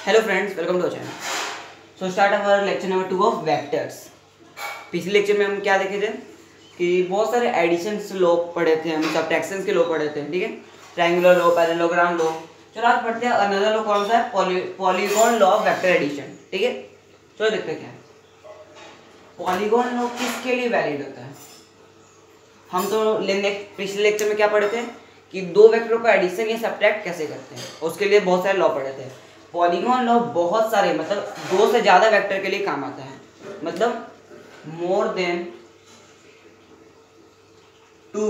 Hello friends, welcome to channel. So start our lecture number 2 of vectors. पिछले lecture में हम क्या देखे थे कि बहुत सारे एडिशंस लॉ पढ़े थे, हम सबट्रैक्शंस के लॉ पढ़े थे, ठीक है। Triangular law, parallelogram law. चलो आज पढ़ते हैं अनदर लॉ, कौन सा है? Polygon law of vector addition, ठीक है। चलो देखते हैं क्या है पॉलीगॉन लॉ, किसके लिए वैलिड होता है। हम तो पिछले लेक्चर में क्या पढ़े थे कि दो वेक्टरों का एडिशन या सबट्रैक्ट कैसे करते हैं, उसके लिए बहुत सारे लॉ पढ़े थे। पॉलीगॉन लॉ बहुत सारे, मतलब दो से ज्यादा वेक्टर के लिए काम आता है, मतलब more than two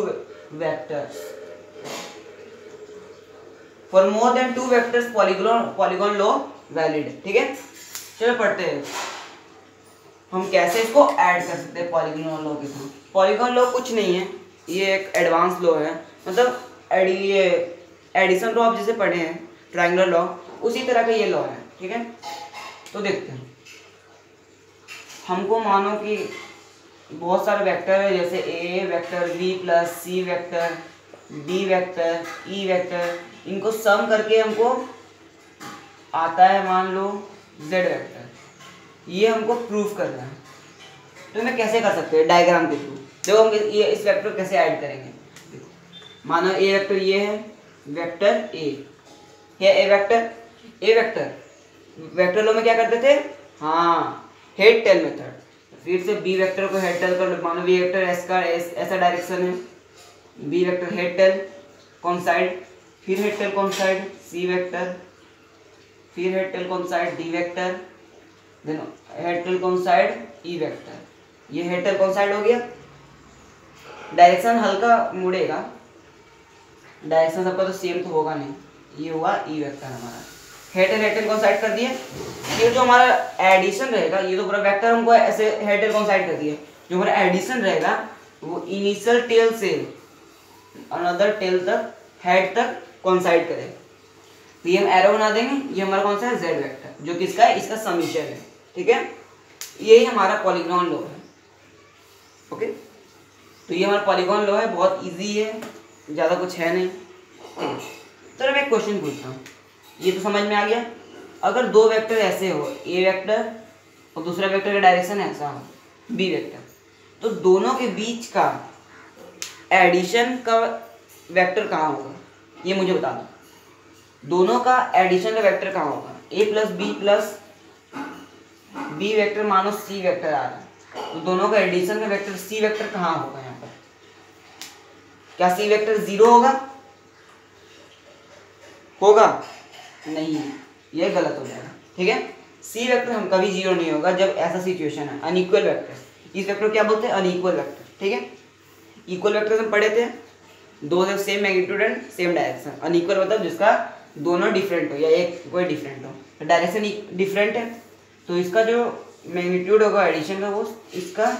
vectors. For more than two vectors polygon law valid, ठीक है। चलो पढ़ते हैं हम कैसे इसको ऐड कर सकते हैं पॉलीगॉन लॉ के थ्रू। पॉलीगॉन लॉ कुछ नहीं है, ये एक एडवांस लॉ है, मतलब ये एडिशन लॉ आप जैसे पढ़े हैं, ट्रायंगुलर लॉ, उसी तरह का ये लॉ है, ठीक है। तो देखते हैं, हमको मानो कि बहुत सारे वेक्टर है, जैसे A vector, B plus C vector, D vector, E vector, इनको सम करके हमको आता है मान लो जेड वेक्टर। ये हमको प्रूफ करना है। तो मैं कैसे कर सकते हैं? डायग्राम के थ्रू। देखो हम ये इस वेक्टर कैसे ऐड करेंगे। मानो ए वेक्टर ये है, वेक्टर ए है, ए वेक्टर वेक्टर लो में क्या करते थे? हाँ, हेड टेल मेथड। फिर से बी वेक्टर को हेड टेल कर, मानो बी वेक्टर एस का ऐसा डायरेक्शन है, बी वेक्टर हेड टेल कौन साइड, फिर हेड टेल कौन साइड, सी वेक्टर, फिर हेड टेल कौन side, D vector, then head tail कौन साइड, ई वेक्टर। ये हेड टेल कौन साइड हो गया, डायरेक्शन हल्का मुड़ेगा, डायरेक्शन सबका तो सेम तो होगा नहीं। ये हुआ ई वेक्टर हमारा, हेड टेल कौन साइड कर दिए। ये जो हमारा एडिशन रहेगा, ये तो पूरा वेक्टर हमको ऐसे हेड टेल कौन साइड कर दिए। जो हमारा एडिशन रहेगा वो इनिशियल टेल से अनदर टेल तक, हेड तक कौन साइड करे। तो ये हम एरो बना देंगे, ये हमारा कौन सा है, जेड वेक्टर, जो किसका है, इसका समीशन है, ठीक है। यही हमारा पॉलीगॉन लॉ है, ओके। तो ये हमारा पॉलीगॉन लॉ है, बहुत इजी है, ज़्यादा कुछ है नहीं। तो मैं एक क्वेश्चन पूछता हूँ, ये तो समझ में आ गया। अगर दो वेक्टर ऐसे हो, ए वेक्टर और दूसरा वेक्टर का डायरेक्शन ऐसा हो, बी वेक्टर, तो दोनों के बीच का एडिशन का वेक्टर कहाँ होगा, ये मुझे बता दो। दोनों का एडिशन का वेक्टर कहाँ होगा? ए प्लस बी वेक्टर मानो सी वेक्टर आ रहा है, तो दोनों का एडिशन का वेक्टर सी वेक्टर कहाँ होगा? यहाँ पर क्या सी वेक्टर 0 होगा? नहीं, ये गलत हो जाएगा, ठीक है। सी वेक्टर हम कभी 0 नहीं होगा जब ऐसा सिचुएशन है, अनइक्वल वेक्टर। इस वेक्टर को क्या बोलते हैं? अनइक्वल वेक्टर, ठीक है। इक्वल वेक्टर हम पढ़े थे, दो जब same magnitude and same direction. Unequal मतलब जिसका दोनों डिफरेंट हो या एक कोई डिफरेंट हो, डायरेक्शन डिफरेंट है, तो इसका जो मैग्नीट्यूड होगा एडिशन का, वो इसका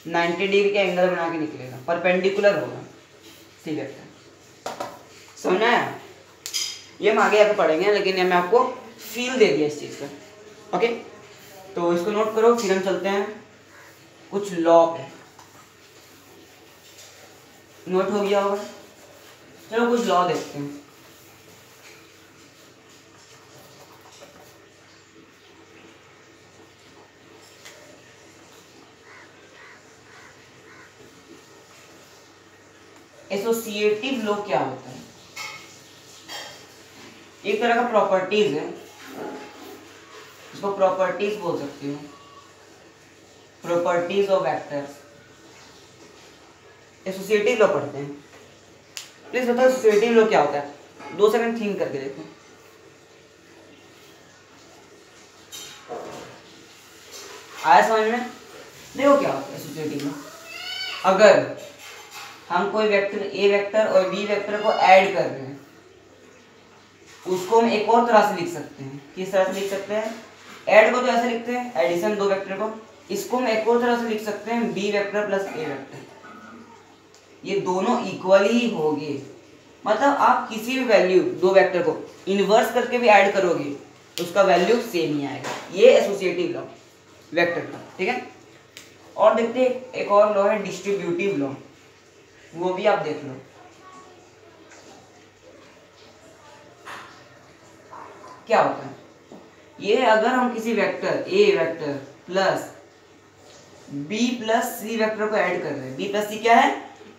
90 डिग्री के एंगल बना के निकलेगा, परपेंडिकुलर होगा सी वेक्टर। समझ आया? ये हम आगे आके पढ़ेंगे, लेकिन मैं आपको फील दे दिया इस चीज़ का, ओके। तो इसको नोट करो, फिर हम चलते हैं कुछ लॉ पे। नोट हो गया होगा? चलो कुछ लॉ देखते हैं। एसोसिएटिव लॉ क्या होता है? एक तरह का प्रॉपर्टीज है, इसको प्रॉपर्टीज बोल सकती हूँ, properties of vectors. Associative law पढ़ते हैं। प्लीज बताओ एसोसिएटिव लॉ क्या होता है? 2 सेकंड थिंक करके देखो। आया समझ में? देखो क्या होता है एसोसिएटिव लॉ। अगर हम कोई वेक्टर ए वेक्टर और बी वेक्टर को ऐड कर रहे हैं, उसको हम एक और तरह से लिख सकते हैं। किस तरह से लिख सकते हैं? ऐड को तो ऐसे लिखते हैं, एडिशन दो वेक्टर को, इसको हम एक और तरह से लिख सकते हैं, बी वेक्टर प्लस ए वेक्टर। ये दोनों इक्वली ही होंगे, मतलब आप किसी भी वैल्यू दो वेक्टर को इनवर्स करके भी ऐड करोगे तो उसका वैल्यू सेम ही आएगा। ये एसोसिएटिव लॉ वेक्टर का, ठीक है। और देखते हैं एक और लॉ है डिस्ट्रीब्यूटिव लॉ, वो भी आप देख लो। क्या होता है? ये अगर हम किसी vector A vector plus B plus C vector को ऐड कर रहे हैं, बी प्लस सी क्या है,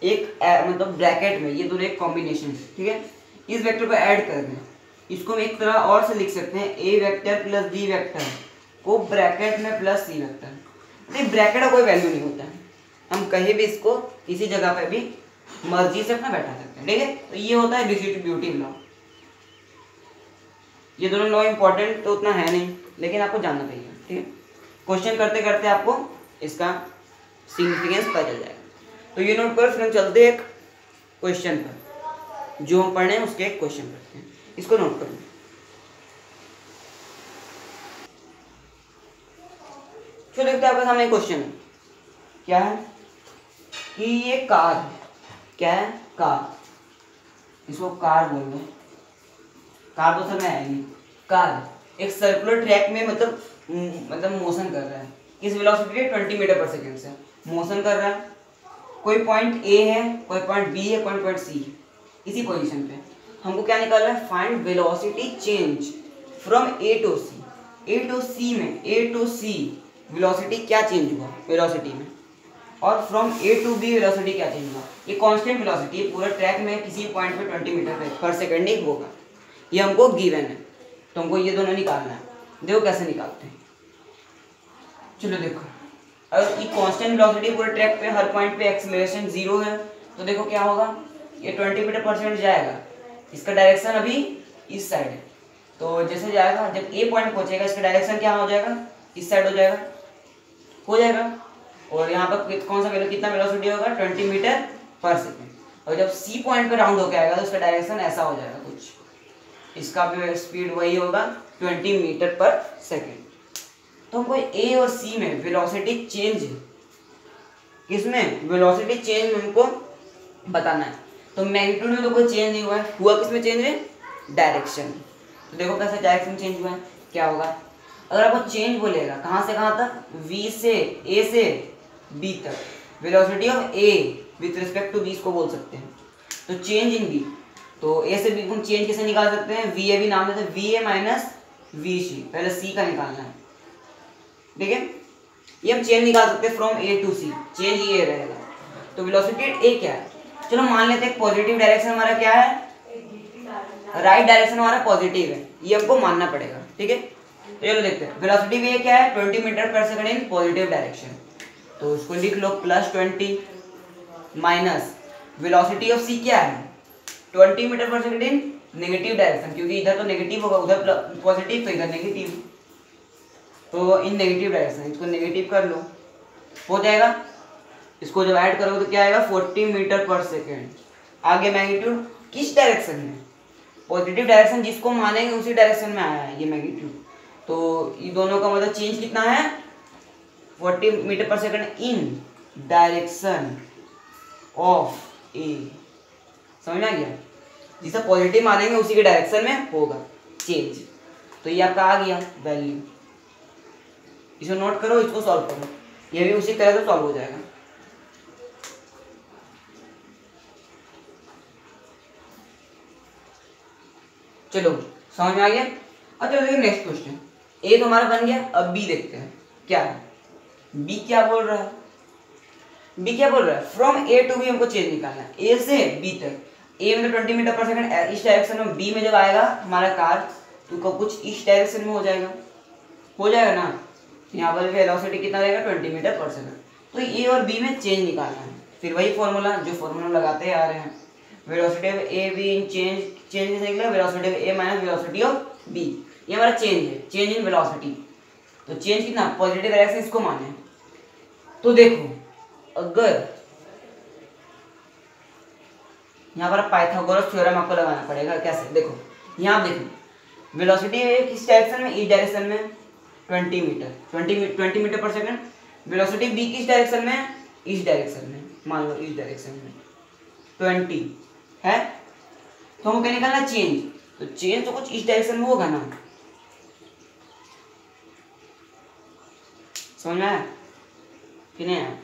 एक मतलब ब्रैकेट में, ये दोनों एक कॉम्बिनेशन है, ठीक है। इस वेक्टर को ऐड कर रहे हैं, इसको हम एक तरह और से लिख सकते हैं, ए वेक्टर प्लस बी वेक्टर को ब्रैकेट में प्लस सी वेक्टर। नहीं, ब्रैकेट का कोई वैल्यू नहीं होता है, हम कहीं भी इसको किसी जगह पे भी मर्जी से अपना बैठा सकते हैं, ठीक है। तो ये होता है डिस्ट्रीब्यूटिव लॉ। ये दोनों लॉ इंपॉर्टेंट तो उतना है नहीं, लेकिन आपको जानना चाहिए, ठीक है। क्वेश्चन करते करते आपको इसका सिग्निफिकेंस पता चल जाएगा। तो ये नोट कर, फिर हम चलते हैं एक क्वेश्चन पर, जो हम पढ़े हैं उसके एक क्वेश्चन करते हैं, इसको नोट करो। जो देखते हैं आपके सामने क्वेश्चन है, क्या है कि ये कार है, क्या है, कार, इसको कार बोल दो, कार तो समय आएगी। कार एक सर्कुलर ट्रैक में मतलब मोशन कर रहा है, किस वेलोसिटी है, 20 मीटर पर सेकेंड से मोशन कर रहा है। कोई पॉइंट ए है, कोई पॉइंट बी है, कोई पॉइंट सी है, इसी पोजीशन पे हमको क्या निकालना है, find velocity change from A to C. A to C में, ए टू सी वेलोसिटी क्या चेंज हुआ वेलोसिटी में, और from A to B velocity क्या चेंज हुआ। ये कांस्टेंट वेलोसिटी है, पूरा ट्रैक में किसी पॉइंट पे 20 मीटर पर सेकेंड ही होगा, ये हमको गिवन है। तो हमको ये दोनों निकालना है, देखो कैसे निकालते हैं। चलो देखो, अगर ये कांस्टेंट वेलोसिटी पूरे ट्रैक पे हर पॉइंट पे एक्सेलरेशन 0 है, तो देखो क्या होगा, ये 20 मीटर पर सेकेंड जाएगा, इसका डायरेक्शन अभी इस साइड है, तो जैसे जाएगा जब ए पॉइंट पहुंचेगा इसका डायरेक्शन क्या हो जाएगा, इस साइड हो जाएगा। और यहाँ पर कौन सा कितना वेलोसिटी होगा, 20 मीटर पर सेकेंड। और जब सी पॉइंट पे राउंड होकर आएगा तो उसका डायरेक्शन ऐसा हो जाएगा कुछ, इसका भी स्पीड वही होगा 20 मीटर पर सेकेंड। तो हमको ए और सी में वेलोसिटी चेंज, किसमें वेलोसिटी चेंज हमको बताना है। तो मैग्नीट्यूड में तो कोई चेंज नहीं हुआ है, हुआ किसमें चेंज है, डायरेक्शन। तो देखो कैसे डायरेक्शन चेंज हुआ है, क्या होगा, अगर आपको चेंज बोलेगा कहाँ से कहाँ तक, वी से ए से बी तक, velocity of A with respect to B इसको बोल सकते हैं। तो चेंज इन बी, तो ए से बी हम चेंज कैसे निकाल सकते हैं, वी ए भी नाम देते हैं, वी ए माइनस वी सी, पहले सी का निकालना है, ठीक है। ये हम चेंज निकाल सकते हैं from A to C, change ये रहेगा। तो वेलोसिटी ए क्या है, चलो मान लेते हैं पॉजिटिव डायरेक्शन हमारा क्या है, राइट डायरेक्शन हमारा पॉजिटिव है, ये हमको मानना पड़ेगा, ठीक है। तो चलो देखते हैं वेलोसिटी भी क्या है, 20 मीटर पर सेकंड इन पॉजिटिव डायरेक्शन, तो उसको लिख लो +20 माइनस वेलोसिटी ऑफ सी क्या है, 20 मीटर पर सेकंड इन नेगेटिव डायरेक्शन, क्योंकि इधर तो नेगेटिव होगा, उधर पॉजिटिव, तो इधर नेगेटिव, तो इन नेगेटिव डायरेक्शन, इसको नेगेटिव कर लो, हो जाएगा। इसको जब ऐड करोगे तो क्या आएगा, 40 मीटर पर सेकेंड। आगे मैग्नीट्यूड किस डायरेक्शन में, पॉजिटिव डायरेक्शन जिसको मानेंगे उसी डायरेक्शन में आया है ये मैग्नीट्यूड। तो ये दोनों का मतलब चेंज कितना है, 40 मीटर पर सेकेंड इन डायरेक्शन ऑफ ए, समझ में आ गया, जिसे पॉजिटिव मानेंगे उसी के डायरेक्शन में होगा चेंज। तो ये आपका आ गया वैल्यू, इसे नोट करो, इसको सॉल्व करो, ये भी उसी तरह से सॉल्व हो जाएगा। चलो समझ में आ गया। अब चलो देखिए नेक्स्ट क्वेश्चन, ए तो हमारा बन गया, अब बी देखते हैं क्या है। बी क्या बोल रहा है, बी क्या बोल रहा है, फ्रॉम ए टू बी हमको चेंज निकालना है, ए से बी तक। ए में 20 मीटर पर सेकंड इस डायरेक्शन में, बी में जब आएगा हमारा कार तो कुछ इस डायरेक्शन में हो जाएगा ना। यहाँ पर वेलोसिटी कितना रहेगा, 20 मीटर पर सेकंड। तो ए और बी में चेंज निकालना है, फिर वही फॉर्मूला जो फॉर्मूला लगाते आ रहे हैं, velocity of A B in change कैसे निकलेगा, velocity of A minus velocity of B, ये हमारा चेंज है, चेंज इन वेलोसिटी। तो चेंज कितना, पॉजिटिव डायरेक्शन इसको माने। तो देखो अगर यहाँ पर पाइथागोरस थ्योरम आपको लगाना पड़ेगा, कैसे, देखो यहाँ देखो वेलोसिटी किस डायरेक्शन में, इस डायरेक्शन में 20 मीटर पर सेकंड, वेलोसिटी बी किस डायरेक्शन में, इस डायरेक्शन में, मान लो इस डायरेक्शन में 20 है। तो हमको क्या निकालना, चेंज। तो चेंज तो कुछ इस डायरेक्शन में होगा ना, समझ में आया कि नहीं आया।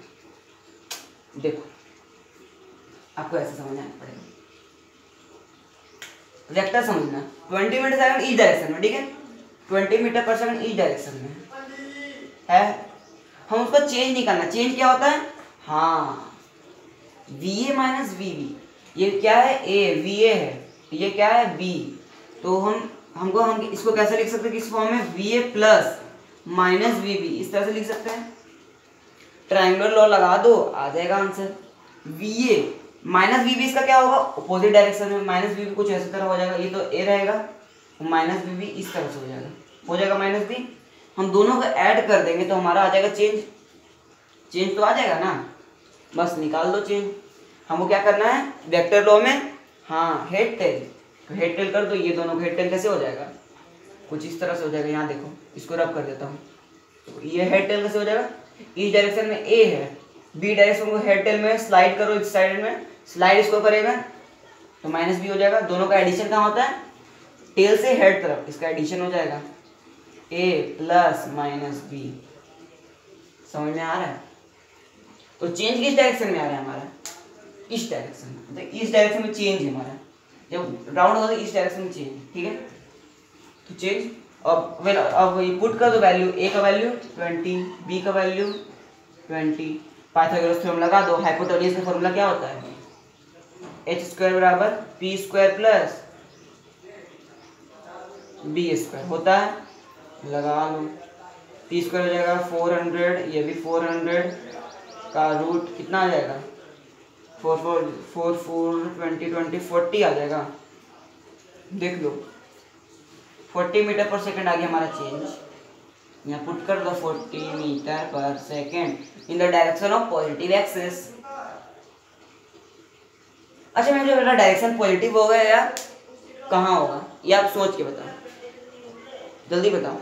देखो आपको ऐसे समझना पड़ेगा, वेक्टर समझना, 20 मीटर सेकंड इस डायरेक्शन में, ठीक है। 20 मीटर पर सेकंड इस डायरेक्शन में है। हम उसको चेंज नहीं करना। चेंज क्या होता है? हाँ, VA माइनस VB। ये क्या है? A, VA है, ये क्या है? B। तो हम इसको कैसे लिख सकते हैं? किस फॉर्म में? VA प्लस माइनस VB, इस तरह से लिख सकते हैं। ट्रायंगुलर लॉ लगा दो, आ जाएगा आंसर। VA माइनस VB, इसका क्या होगा? अपोजिट डायरेक्शन में। माइनस VB कुछ ऐसी तरह हो जाएगा, ये तो A रहेगा, माइनस VB इस तरह से हो जाएगा माइनस B। हम दोनों को ऐड कर देंगे तो हमारा आ जाएगा चेंज। चेंज तो आ जाएगा ना, बस निकाल दो चेंज। हमको क्या करना है? वेक्टर लॉ में, हाँ, हेड टेल, तो हेड टेल कर दो। ये दोनों हेड टेल कैसे हो जाएगा? कुछ इस तरह से हो जाएगा। यहाँ देखो, इसको रब कर देता हूँ। तो ये हेड टेल कैसे हो जाएगा? इस डायरेक्शन में A है, B डायरेक्शन को हेड टेल में स्लाइड करो, इस साइड में स्लाइड इसको करेगा तो माइनस B हो जाएगा। दोनों का एडिशन कहाँ होता है? टेल से हेड तरफ, इसका एडिशन हो जाएगा A प्लस माइनस B। समझ में आ रहा है? तो चेंज किस डायरेक्शन में आ रहा है हमारा? इस डायरेक्शन में। तो इस डायरेक्शन में चेंज है हमारा, जब राउंड होगा तो इस डायरेक्शन में चेंज, ठीक है। तो चेंज अब ये पुट कर दो वैल्यू। A का वैल्यू 20, B का वैल्यू 20। पाइथागोरस थ्योरम लगा दो। हाइपोटेन्यूज का फॉर्मूला क्या होता है? h² बराबर p² प्लस b² होता है, लगा लो। p² हो जाएगा 400, ये भी 400 का रूट कितना आ जाएगा? 4 4 20 20 40 आ जाएगा। देख लो, 40 मीटर पर सेकंड आ गया हमारा चेंज। यहाँ पुट कर दो 40 मीटर पर second in the direction of positive axis. अच्छा, मैं जो मेरा डायरेक्शन पॉजिटिव होगा या कहाँ होगा, ये आप सोच के बताओ, जल्दी बताओ।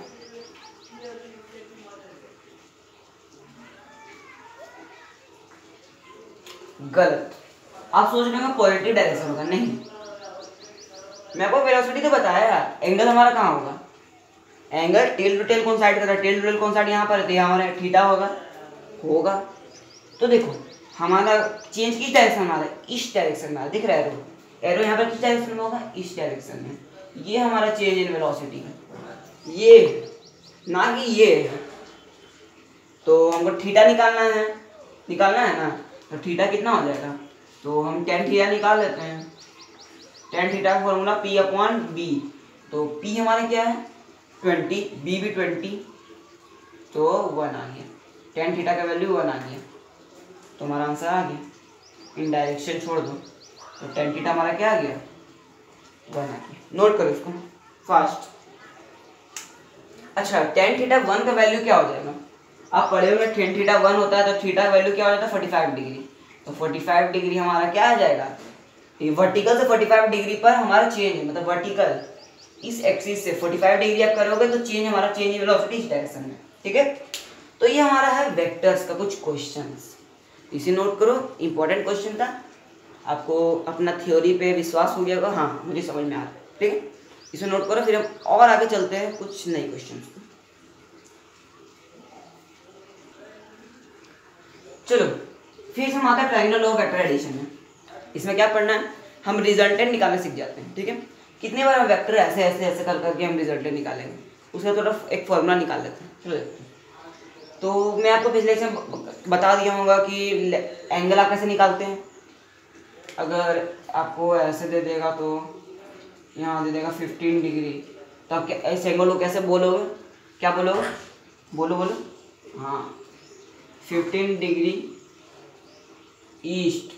गलत। आप सोच रहे हो पॉजिटिव डायरेक्शन होगा, नहीं। मैं आपको वेलोसिटी तो बताया। एंगल हमारा कहाँ होगा? एंगल टेल टू टेल कौन साइड कर रहा है? टेल टू टेल कौन साइड यहाँ पर है, तो यहाँ हमारा थीटा होगा। तो देखो हमारा चेंज किस डायरेक्शन में आ रहा है? इस डायरेक्शन में आ रहा है, दिख रहा है एरो? एरो यहाँ पर किस डायरेक्शन में होगा? इस डायरेक्शन में। ये हमारा चेंज इन वेलोसिटी है, ये ना कि ये। तो हमको थीटा निकालना है ना। तो थीटा कितना हो जाएगा? तो हम tan थीटा निकाल लेते हैं। tan थीटा का फॉर्मूला P/B। तो P हमारा क्या है? 20, B भी 20, तो 1 आ गया। tan थीटा का वैल्यू 1 आ गया, तो हमारा आंसर आ गया। इन डायरेक्शन छोड़ दो, तो tan थीटा हमारा क्या आ गया? 1 आ गया। नोट करो इसको फास्ट। अच्छा, tan थीटा 1 का वैल्यू क्या हो जाएगा? आप पढ़े हुए tan थीटा 1 होता है तो थीटा वैल्यू क्या हो जाता है? 45 डिग्री। तो 45 डिग्री हमारा क्या आ जाएगा? ये वर्टिकल से 45 डिग्री पर हमारा चेंज है, मतलब वर्टिकल इस एक्सिस से 45 डिग्री आप करोगे तो चेंज हमारा चेंज इन वेलोसिटी इस डायरेक्शन में, ठीक है। तो ये हमारा है वेक्टर्स का कुछ क्वेश्चंस, इसे नोट करो। इंपॉर्टेंट क्वेश्चन था, आपको अपना थ्योरी पे विश्वास हो गया होगा, हाँ मुझे समझ में आ रहा है, ठीक है। इसे नोट करो, फिर हम और आगे चलते हैं कुछ नए क्वेश्चन। चलो फिर हम आते हैं triangular law of vector addition में। इसमें क्या पढ़ना है? हम रिजल्टेंट निकालने सीख जाते हैं, ठीक है। कितनी बार हम वेक्टर ऐसे ऐसे ऐसे कर करके हम रिजल्टेंट निकालेंगे, उसका थोड़ा एक फॉर्मूला निकाल लेते हैं। चलो देखते हैं। तो मैं आपको पिछले लेक्चर बता दिया होगा कि एंगल आप कैसे निकालते हैं। अगर आपको ऐसे दे देगा तो यहाँ दे देगा 15 डिग्री, तो आप इस एंगल को कैसे बोलोगे? क्या बोलोगे? बोलो हाँ, 15 डिग्री ईस्ट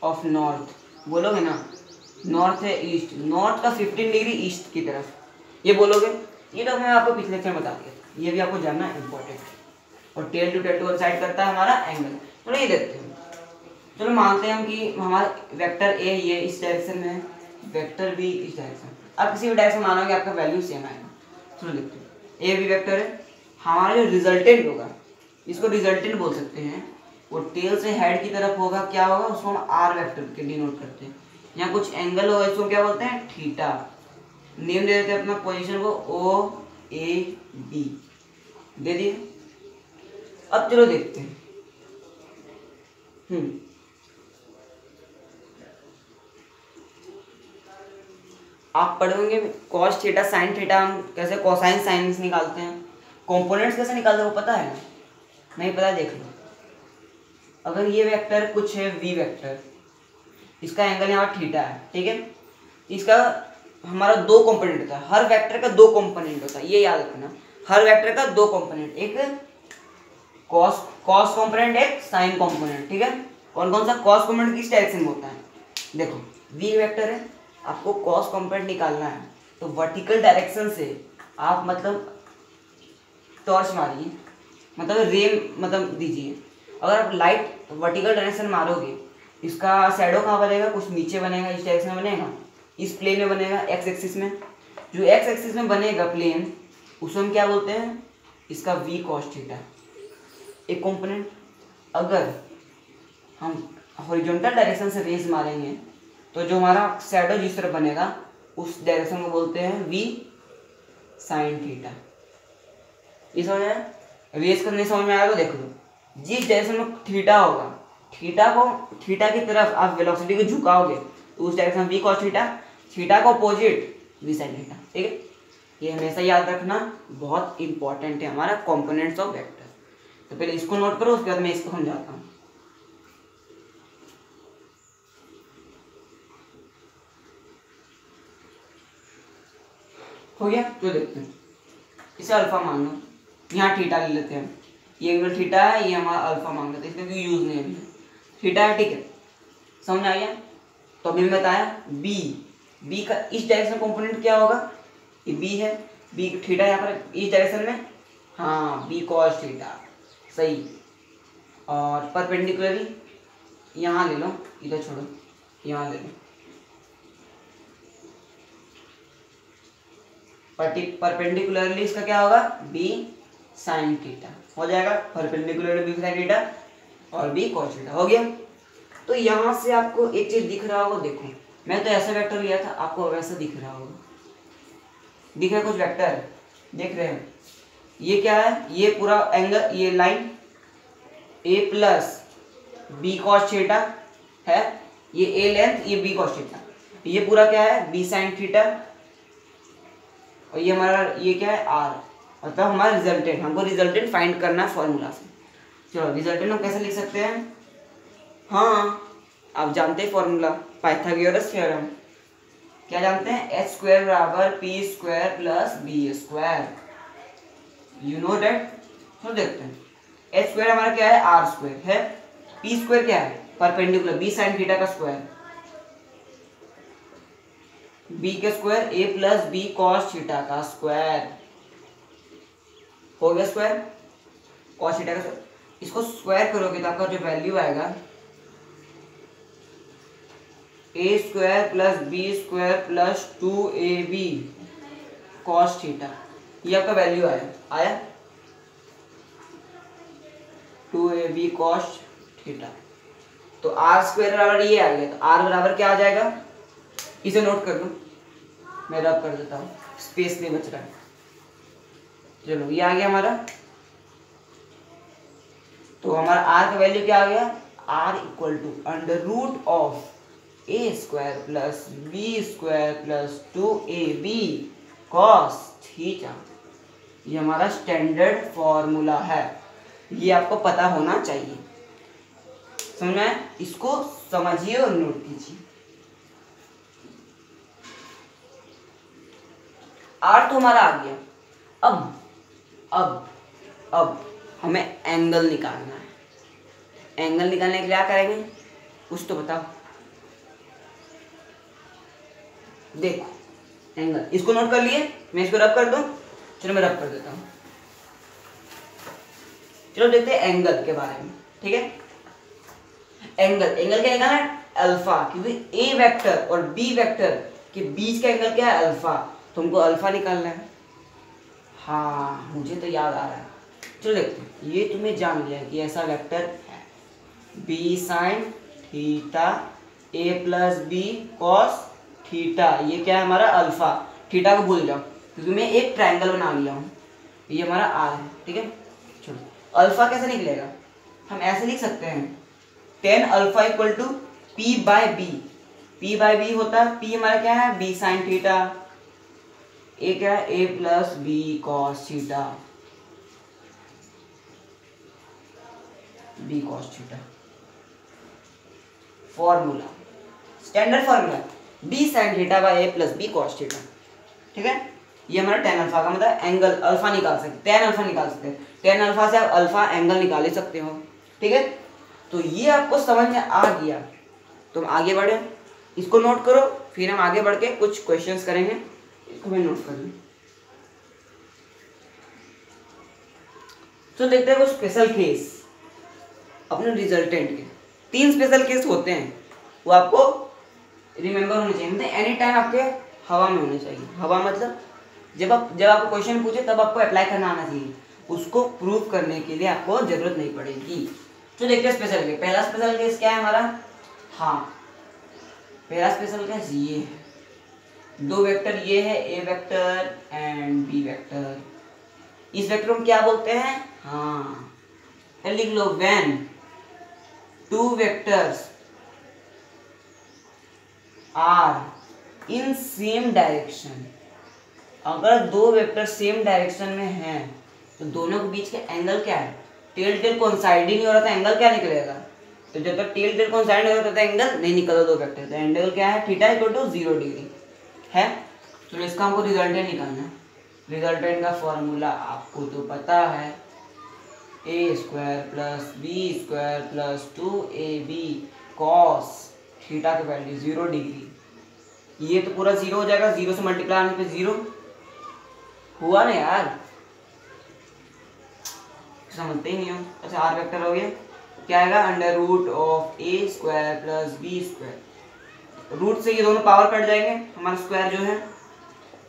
ऑफ नॉर्थ बोलोगे ना। नॉर्थ है ईस्ट, नॉर्थ का 15 डिग्री ईस्ट की तरफ, ये बोलोगे। ये तो मैं आपको पिछले लेक्चर में बता दिया, ये भी आपको जानना इंपॉर्टेंट है। और टेल टू टेल साइड करता है हमारा एंगल। चलो ये देखते हैं। चलो मानते हैं हम कि हमारा वेक्टर ए ये इस डायरेक्शन में है, वेक्टर बी इस डायरेक्शन। आप किसी भी डायरेक्शन मानोगे आपका वैल्यू सेम आएगा। चलो देखते हैं, ए भी वेक्टर है। हमारा जो रिजल्टेंट होगा, इसको रिजल्टेंट बोल सकते हैं, वो टेल से हेड की तरफ होगा। क्या होगा? उसको हम आर वेक्टर के डिनोट करते हैं। यहाँ कुछ एंगल होगा, इसको क्या बोलते हैं? थीटा। नेम दे देते हैं अपना पोजीशन को OAB दे दिए। अब चलो देखते हैं। आप पढ़ोगे कॉस थीटा साइन थीटा, हम कैसे कोसाइन साइन निकालते हैं, कंपोनेंट्स कैसे निकालते हैं वो पता है? नहीं पता देख लो। अगर ये वेक्टर कुछ है वी वेक्टर, इसका एंगल यहाँ थीटा है, ठीक है, इसका हमारा दो कंपोनेंट होता है, हर वेक्टर का दो कंपोनेंट होता है, ये याद रखना, हर वेक्टर का दो कंपोनेंट, एक कॉस कंपोनेंट, एक साइन कंपोनेंट, ठीक है। कौन कौन सा कॉस कंपोनेंट किस डायरेक्शन में होता है? देखो वी वेक्टर है, आपको कॉस कंपोनेंट निकालना है तो वर्टिकल डायरेक्शन से आप मतलब टॉर्च मारिए, मतलब रे मतलब दीजिए। अगर आप लाइट वर्टिकल डायरेक्शन मारोगे, इसका शैडो कहाँ बनेगा, कुछ नीचे बनेगा, इस डायरेक्शन में बनेगा, इस प्लेन में बनेगा, एक्स एक्सिस में। जो एक्स एक्सिस में बनेगा प्लेन, उसको हम क्या बोलते हैं? इसका वी कॉस थीटा एक कंपोनेंट। अगर हम हॉरिजॉन्टल डायरेक्शन से रेज मारेंगे तो जो हमारा शैडो जिस तरफ बनेगा उस डायरेक्शन को बोलते हैं वी साइन थीटा। ये समझ आया? रेज करने समझ में आया तो देख लो, जिस डायरेक्शन में थीटा होगा, थीटा की तरफ आप वेलोसिटी को झुकाओगे तो उस direction V cos theta, theta को अपोजिट वी साइन थीटा, ठीक है। ये हमेशा याद रखना, बहुत इंपॉर्टेंट है हमारा कंपोनेंट्स ऑफ वेक्टर। तो पहले इसको नोट करो, उसके बाद मैं इसको समझाता हूँ। हो गया? तो देखते हैं, इसे अल्फा मान लो, यहाँ थीटा ले लेते हैं, ये एंगल थीटा है, ये हमारा अल्फा मान लेते हैं, इसमें कोई यूज नहीं है, थीटा है, ठीक है, समझ आ गया। तो अभी मैं बताया बी का इस डायरेक्शन कंपोनेंट क्या होगा, ये बी है, बी थीटा यहाँ पर इस डायरेक्शन में, हाँ बी कॉस थीटा, सही। और परपेंडिकुलरली यहाँ ले लो, इधर छोड़ो, यहाँ ले लो, परपेंडिकुलरली इसका क्या होगा, बी साइन थीटा हो जाएगा, परपेंडिकुलरली बी साइन थीटा और बी कॉस थीटा हो गया। तो यहाँ से आपको एक चीज दिख रहा होगा, देखो मैं तो ऐसा वेक्टर लिया था, आपको वैसा दिख रहा होगा, दिख रहा है कुछ वेक्टर, देख रहे हैं, ये क्या है, ये पूरा एंगल, ये लाइन ए प्लस बी कॉस थीटा है, ये ए लेंथ, ये बी कॉस थीटा, ये पूरा क्या है, बी साइन थीटा, और ये हमारा ये क्या है, आर, मतलब हमारा रिजल्टेंट, हमको रिजल्टेंट फाइंड करना है फॉर्मूला से। चलो रिजल्टेंट हम कैसे लिख सकते हैं? हाँ आप जानते हैं फॉर्मूला, पाइथागोरस थ्योरम। क्या जानते हैं? एच स्क्वायर बराबर P square plus B square, you know that. तो देखते हैं, एच स्क्वायर हमारा क्या है, आर स्क्वायर है, पी स्क्वायर क्या है, परपेंडिकुलर बी साइन थीटा का स्क्वायर, बी के square A plus B cos theta का स्क्वायर, हो गया स्क्वायर, कॉस थीटा का स्क्वायर। इसको स्क्वायर करोगे तो आपका जो वैल्यू आएगा, A square plus B square plus 2ab cos theta, ये आपका वैल्यू आया 2ab कॉस थीटा। तो आर स्क्वायर बराबर ये आ गया, तो आर बराबर क्या आ जाएगा, इसे नोट कर लो, मैं रब कर देता हूँ, स्पेस नहीं बच रहा है। चलो ये आ गया हमारा, तो हमारा आर का वैल्यू क्या आ गया, R equal to under root of A square plus B square plus 2ab cos theta. ये हमारा स्टैंडर्ड फॉर्मूला है, ये आपको पता होना चाहिए, समझ में? इसको समझिए और नोट कीजिए। आर तो हमारा आ गया, अब हमें एंगल निकालना है। एंगल निकालने के लिए क्या करेंगे, कुछ तो बताओ। देखो एंगल, इसको नोट कर लिए, मैं इसको रब कर दूं, चलो मैं रब कर देता हूं। चलो देखते हैं एंगल के बारे में, ठीक है। एंगल क्या निकालना है, अल्फा, क्योंकि ए वेक्टर और बी वेक्टर के बीच का एंगल क्या है, अल्फा, तो हमको अल्फा निकालना है। हाँ मुझे तो याद आ रहा है, चलो देखते हैं। ये तुम्हें जान लिया कि ऐसा वेक्टर है, बी साइन थीटा ए प्लस बी कॉस थीटा, ये क्या है हमारा अल्फा, थीटा को भूल जाओ क्योंकि मैं एक ट्रायंगल बना लिया हूँ, ये हमारा आर है, ठीक है। चलो अल्फा कैसे निकलेगा, हम ऐसे लिख सकते हैं tan alpha equal to P by B, P by B होता है, P हमारा क्या है B साइन थीटा, A क्या है A plus B cos theta, B cos theta. Formula, standard formula B sine theta by A plus B cos theta. ठीक है, ये हमारा टेन अल्फा का मतलब एंगल अल्फा निकाल सकते, टेन अल्फा निकाल सकते हैं, टेन अल्फा से आप अल्फा एंगल निकाल ही सकते हो। ठीक है, तो ये आपको समझ में आ गया, तो हम आगे बढ़े, इसको नोट करो, फिर हम आगे बढ़ के कुछ क्वेश्चंस करेंगे, इसको मैं नोट कर लूं। तो देखते हैं कुछ स्पेशल केस अपने रिजल्टेंट के। 3 स्पेशल केस होते हैं, वो आपको रिमेंबर होने चाहिए, मतलब एनी टाइम आपके हवा में होने चाहिए। हवा मतलब जब आपको क्वेश्चन पूछे तब आपको अप्लाई करना आना चाहिए, उसको प्रूव करने के लिए आपको जरूरत नहीं पड़ेगी। तो देखते हैं स्पेशल केस। पहला स्पेशल केस क्या है हमारा, हाँ पहला स्पेशल केस ये है, 2 वेक्टर ये है A vector and B vector. इस वेक्टर को क्या बोलते हैं, हाँ लिख लो, when 2 vectors are in same direction. अगर 2 वेक्टर सेम डायरेक्शन में हैं तो दोनों के बीच का एंगल क्या है, टेल टेल कोइंसाइड ही नहीं हो रहा था, एंगल क्या निकलेगा। तो जब तक टेल टेल कोइंसाइड नहीं होता था एंगल नहीं निकला 2 वेक्टर, तो एंगल क्या है थीटा इक्वल टू 0 डिग्री है। तो इसका हमको रिजल्टेंट निकालना है। रिजल्टेंट का फॉर्मूला आपको तो पता है, A square plus B square plus 2ab cos theta की वैल्यू 0 डिग्री। ये तो पूरा 0 हो जाएगा, 0 से मल्टीप्लाई आने पे 0 हुआ ना यार, समझते ही नहीं हो। अच्छा आर वेक्टर हो गया, क्या आएगा under root of A square plus B square. Root से ये दोनों पावर कट जाएंगे, हमारा स्क्वायर जो है,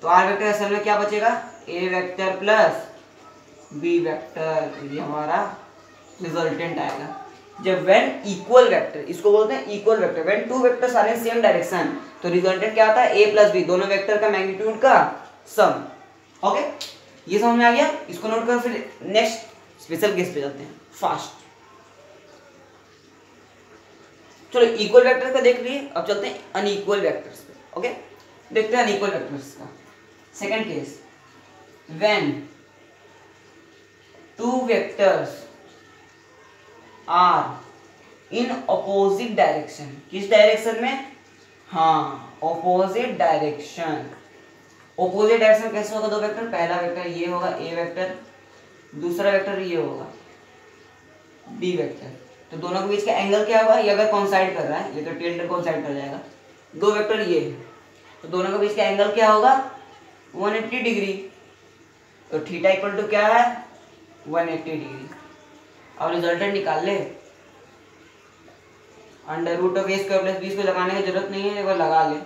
तो आर वेक्टर असल में क्या बचेगा, A vector plus B vector, ये हमारा रिजल्टेंट आएगा। जब व्हेन इक्वल वेक्टर, इसको बोलते हैं equal vector, when 2 vectors are in same direction, तो रिजल्टेंट क्या आता है ए प्लस बी, दोनों वेक्टर का मैग्नीट्यूड का सम। ओके, ये समझ में आ गया, इसको नोट कर। फिर नेक्स्ट स्पेशल केस पे जाते हैं फास्ट। चलो इक्वल वेक्टर का देख लिए, अब चलते हैं अनइक्वल वेक्टर्स पे। ओके, देखते हैं अनइक्वल वेक्टर्स का second case. When 2 vectors are in opposite direction, किस डायरेक्शन में, हाँ ऑपोजिट डायरेक्शन। ऑपोजिट डायरेक्शन कैसे होगा, 2 वेक्टर, पहला वेक्टर ये होगा ए वेक्टर, दूसरा वेक्टर ये होगा बी वेक्टर, तो दोनों के बीच का एंगल क्या होगा, ये अगर कोइंसाइड कर रहा है, ये तो टेल कोइंसाइड कर जाएगा, 2 वेक्टर ये है, तो दोनों के बीच का एंगल क्या होगा 180 डिग्री, तो थीटा इक्वल टू क्या है 180 डिग्री। अब रिजल्टेंट निकाल ले, under root of A square plus B square लगाने की जरूरत नहीं है, एक बार लगा ले,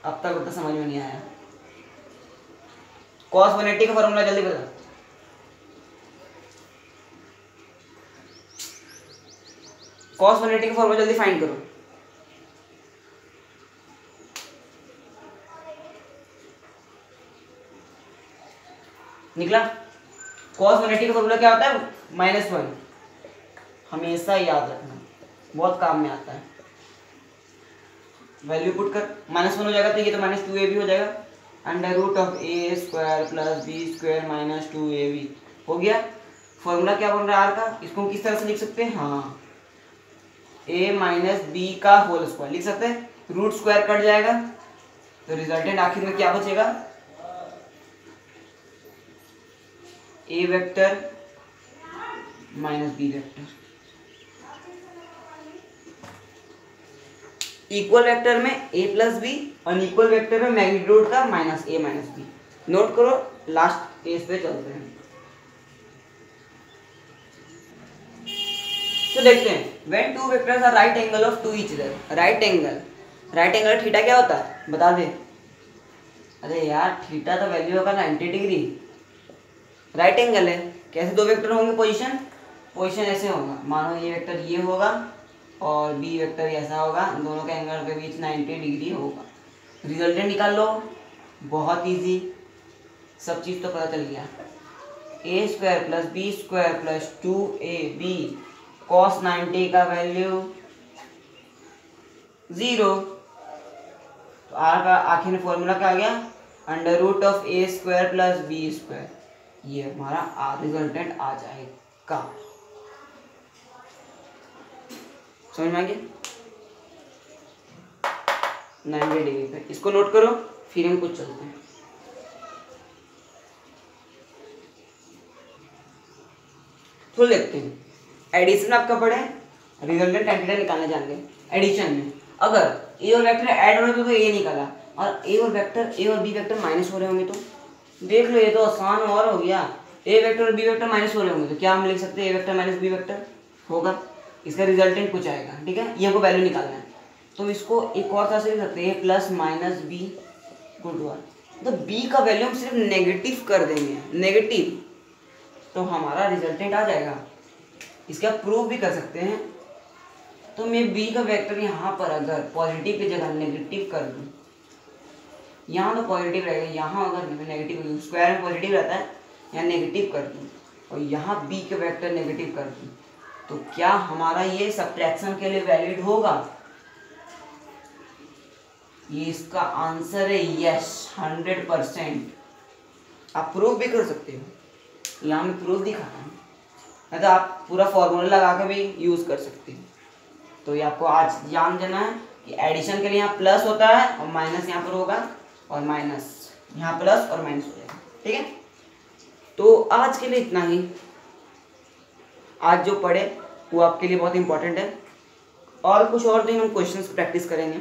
अब तक तो समझ में नहीं आया। cos 180 का फॉर्मूला जल्दी बता, cos 180 का फॉर्मूला जल्दी फाइंड करो। निकला, cos 180 का फॉर्मूला क्या होता है -1, हमेशा याद रखना, बहुत काम में आता है। वैल्यू पुट कर, -1 हो जाएगा तो ये तो -2ab हो जाएगा, under root of A square plus B square minus 2ab हो गया। फॉर्मूला क्या बन रहा है आर का, इसको किस तरह से लिख सकते हैं, हाँ a माइनस बी का होल स्क्वायर लिख सकते हैं, रूट स्क्वायर कट जाएगा, तो रिजल्टेंट आखिर में क्या बचेगा, A vector minus B vector. Equal vector में a plus B, unequal vector में मैग्नीट्यूड का minus a minus B. Note करो, लास्ट केस पे चलते हैं। तो देखते हैं, when 2 vectors are right angle of to each other. Right angle theta क्या होता है बता दे, अरे यार थीटा तो वैल्यू होगा 90 डिग्री, राइट एंगल है, कैसे 2 वेक्टर होंगे, पोजीशन ऐसे होगा, मानो ये वेक्टर ये होगा और बी वेक्टर ऐसा होगा, दोनों के एंगल के बीच 90 डिग्री होगा। रिजल्टेंट निकाल लो, बहुत इजी, सब चीज़ तो पता चल गया। A square plus B square plus 2ab cos 90 का वैल्यू 0। तो आर का आखिर में फॉर्मूला क्या आ गया, √a² प्लस b²। ये हमारा आर रिजल्टेंट आ जाएगा। समझ में आ गया 90 डिग्री पे। इसको नोट करो, फिर हम कुछ चलते हैं। तो देखते हैं एडिशन आपका पढ़े, रिजल्टेंट एंटीटा निकालना जाएंगे। एडिशन में अगर ए और वेक्टर ऐड हो रहे तो ए निकाला, और ए और बी वेक्टर माइनस हो रहे होंगे तो देख लो, ये तो आसान और हो गया। ए वेक्टर और बी वेक्टर माइनस हो रहे होंगे तो क्या हम लिख सकते हैं, ए वेक्टर माइनस बी वेक्टर होगा, इसका रिजल्टेंट कुछ आएगा। ठीक है, ये हमको वैल्यू निकालना है। तो इसको एक और तरह से लिख सकते हैं, plus minus be good one. तो बी का वैल्यू हम सिर्फ नेगेटिव कर देंगे, नेगेटिव, तो हमारा रिजल्टेंट आ जाएगा। इसका प्रूफ भी कर सकते हैं। तो मैं बी का वेक्टर यहाँ पर अगर पॉजिटिव की जगह नेगेटिव कर दूँ, यहाँ तो पॉजिटिव रहेगा, यहाँ अगर नेगेटिव, स्क्वायर में पॉजिटिव रहता है, यहाँ नेगेटिव कर दूँ और यहाँ बी के वेक्टर नेगेटिव कर दूँ, तो क्या हमारा ये सब्ट्रैक्शन के लिए वैलिड होगा? ये इसका आंसर है यस, 100%। आप प्रूफ भी कर सकते हो, यहाँ में प्रूफ दिखाना है, नहीं तो आप पूरा फॉर्मूला लगा के भी यूज़ कर सकते हो। तो ये आपको आज जान देना है कि एडिशन के लिए यहाँ प्लस होता है और माइनस यहाँ पर होगा, और माइनस यहाँ प्लस और माइनस हो जाएगा। ठीक है, तो आज के लिए इतना ही। आज जो पढ़े वो आपके लिए बहुत इंपॉर्टेंट है। और कुछ और दिन हम क्वेश्चंस प्रैक्टिस करेंगे।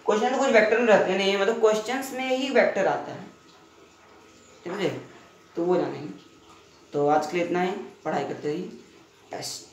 क्वेश्चन तो कुछ वेक्टर में रहते नहीं है, मतलब क्वेश्चंस में ही वेक्टर आता है, ठीक है, तो वो जानेंगे। तो आज के लिए इतना ही, पढ़ाई करते रहिए। टेस्ट।